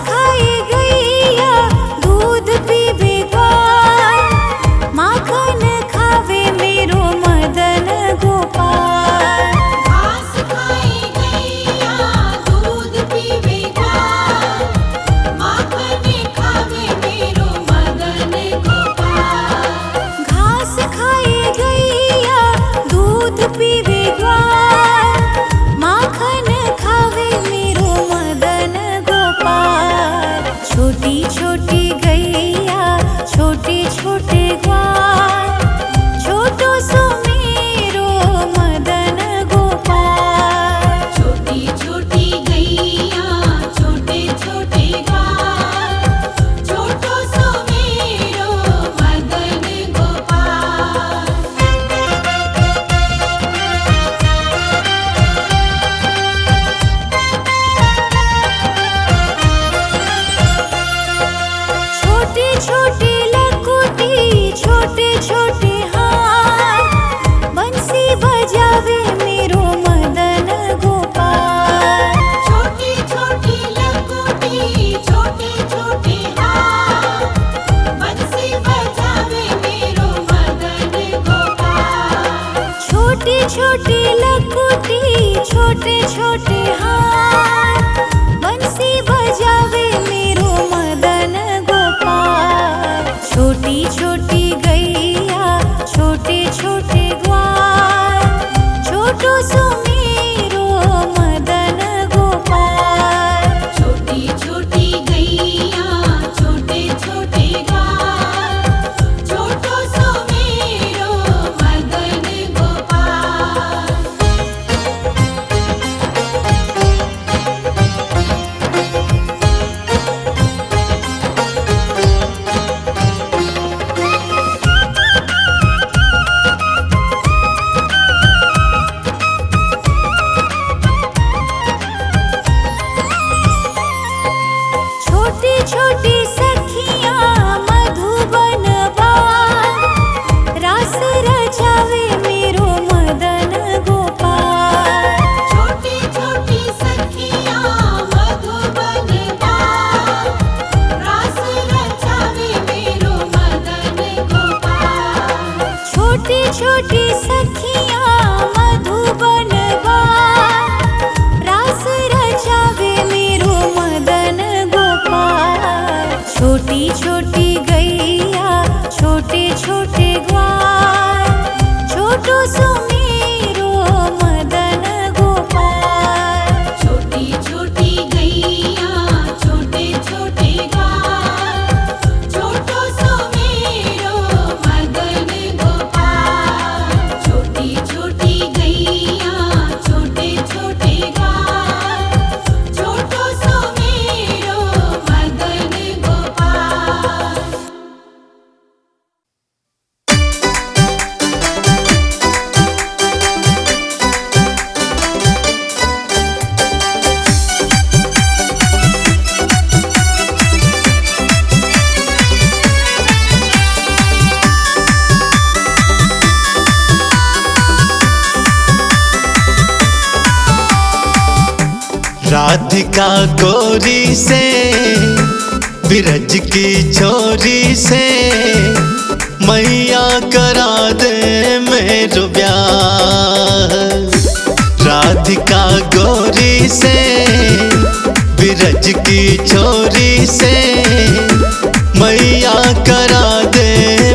खाए गैया दूध पीवे ग्वाल, माखन खावे मेरो मदन गोपाल। घास खाए गैया दूध पीवे ग्वाल, माखन खावे मेरो मदन गोपाल। घास खाए गैया दूध पीवे ग्वाल, माखन खावे मेरो मदन गोपाल। छोटी छोटी गैया छोटे छोटे ग्वाल, छोटो सो मेरो मदन गोपाल। छोटी छोटी गैया छोटे छोटे ग्वाल, छोटो सो मेरो मदन गोपाल। छोटी छोटी लकुटी छोटे छोटे हाथ, बंसी बजावे मेरो मदन गोपाल। छोटी छोटी लकुटी छोटे छोटे हाथ, बंसी बजावे मेरो मदन गोपाल। छोटी छोटी लकुटी छोटे छोटे हाथ, बंसी बजावे मेरो मदन गोपाल। छोटी छोटी गैया छोटे छोटे ग्वाल, छोटो सो मेरो मदन गोपाल। छोटी छोटी गैया छोटे छोटे ग्वाल, छोटो सो मेरो मदन गोपाल। छोटी छोटी सखियाँ मधुबन बाल, रास रचावे मेरो मदन गोपाल। छोटी छोटी सखियाँ मधुबन बाल, रास रचावे मेरो मदन गोपाल। छोटी छोटी सखियाँ मधुबन बाल, रास रचावे मेरो मदन गोपाल। छोटी छोटी गैया छोटे छोटे ग्वाल, छोटो सो मेरो मदन गोपाल। छोटी छोटी गैया छोटे छोटे ग्वाल, छोटो सो मेरो मदन गोपाल। छोटी छोटी गैया छोटे छोटे ग्वाल, छोटो सो मेरो मदन गोपाल। राधिका गोरी से बिरज की छोरी से, मैया करा दे मेरो ब्याह। राधिका गोरी से बिरज की छोरी से, मैया करा दे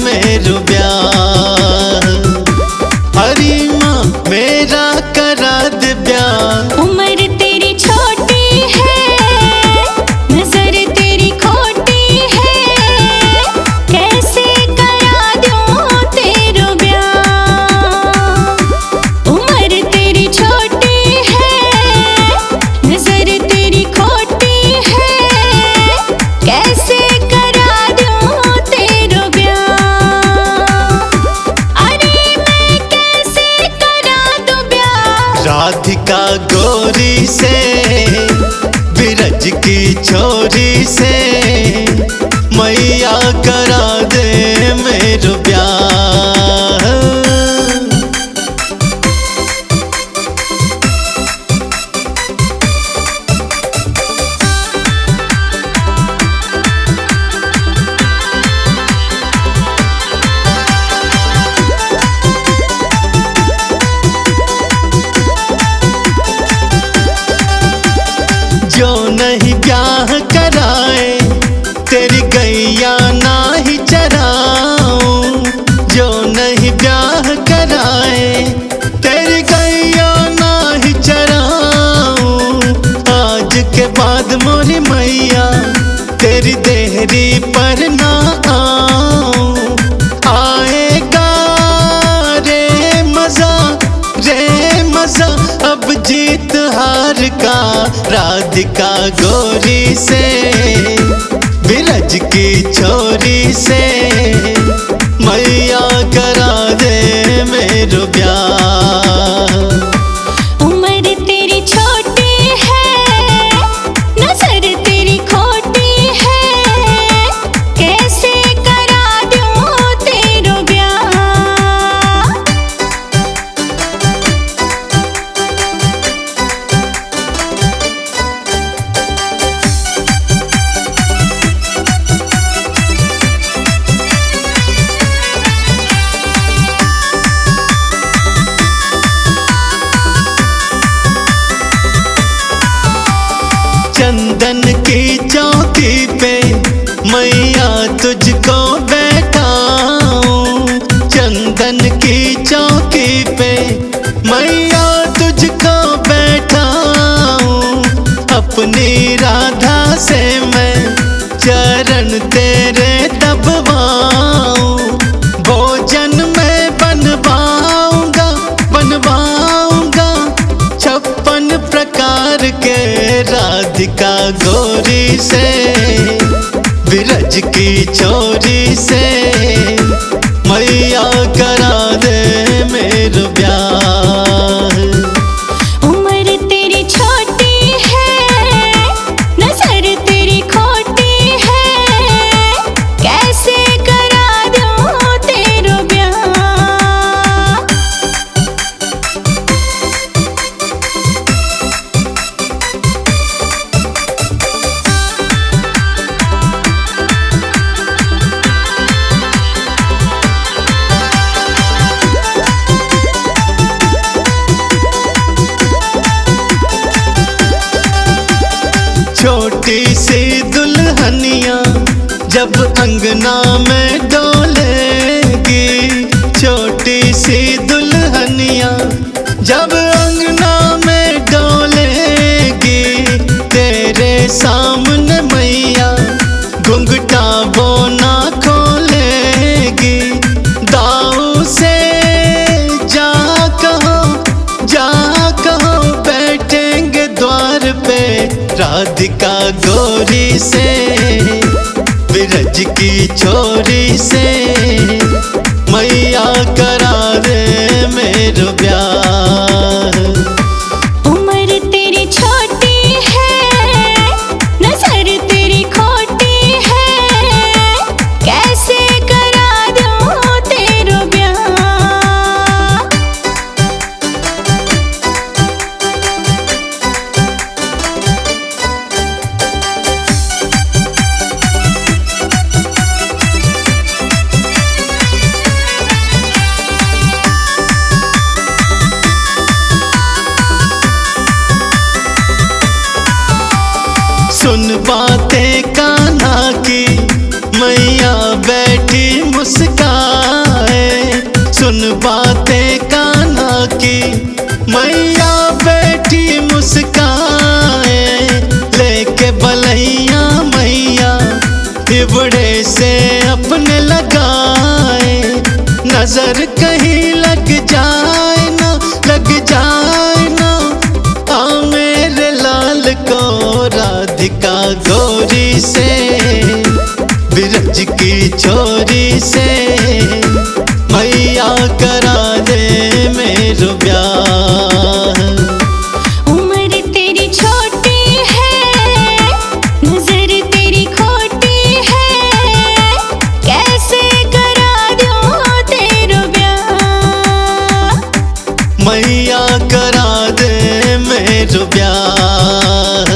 मेरो ब्याह। हरी माँ मेरा करा दे ब्याह। उम्र तेरी छोटी है, नजर तेरी खोटी है, कैसे करा दूं तेरो ब्याह। उम्र तेरी छोटी है, नजर तेरी खोटी है, कैसे करा दूं तेरो ब्याह। अरे मैं कैसे करा दूं ब्याह। राधिका गोरी से बिरज की छोरी से, मैया करा दे मेरो ब्याह। तेरी देहरी पर ना आऊं, आएगा रे मजा अब जीत हार का। राधिका गोरी से बिरज की छोरी से मैया करा दे मेरो ब्याह। उम्र तेरी छोटी है, नजर तेरी खोटी है, कैसे करा दूं तेरो ब्याह। चंदन की चौकी पे मैया तुझको बैठाऊं, चंदन की चौकी पे मैया तुझको बैठाऊं। अपनी राधा से मैं चरण तेरे दबवाऊं, भोजन मैं बनवाऊंगा 56 प्रकार के। राधिका गोरी से बिरज की छोरी से मैया करा दे मेरो ब्याह। उम्र तेरी छोटी है, नजर तेरी खोटी है, कैसे करा दूं तेरो ब्याह। छोटी सी दुल्हनिया जब अंगना में डोलेगी, छोटी सी दुल्हनिया जब अंगना में डोलेगी, तेरे सामने मैया घुंघटा वो ना खोलेगी। दाऊ से जा कहो बैठेंगे द्वार पे। राधिका गोरी से बिरज की छोरी से मैया करा दे मेरो ब्याह। उम्र तेरी छोटी है, नजर तेरी खोटी है, कैसे करा दूं तेरो ब्याह। सुन बातें कान्हा की मैया बैठी मुस्काए, सुन बातें कान्हा की मैया बैठी मुस्काए। लेके बलैया मैया हिबड़े से अपने लगाए, नजर कहीं लग जाए ना आ मेरे लाल को। राधिका गोरी से बिरज की छोरी से मैया करा दे मेरो ब्याह। उम्र तेरी छोटी है, नजर तेरी खोटी है, कैसे करा दूं तेरो ब्याह। मैया करा दे मेरो ब्याह।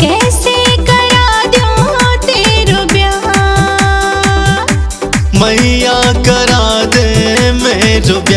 कैसे करा दूं तेरो ब्याह। मैया करा दे मेरो ब्याह।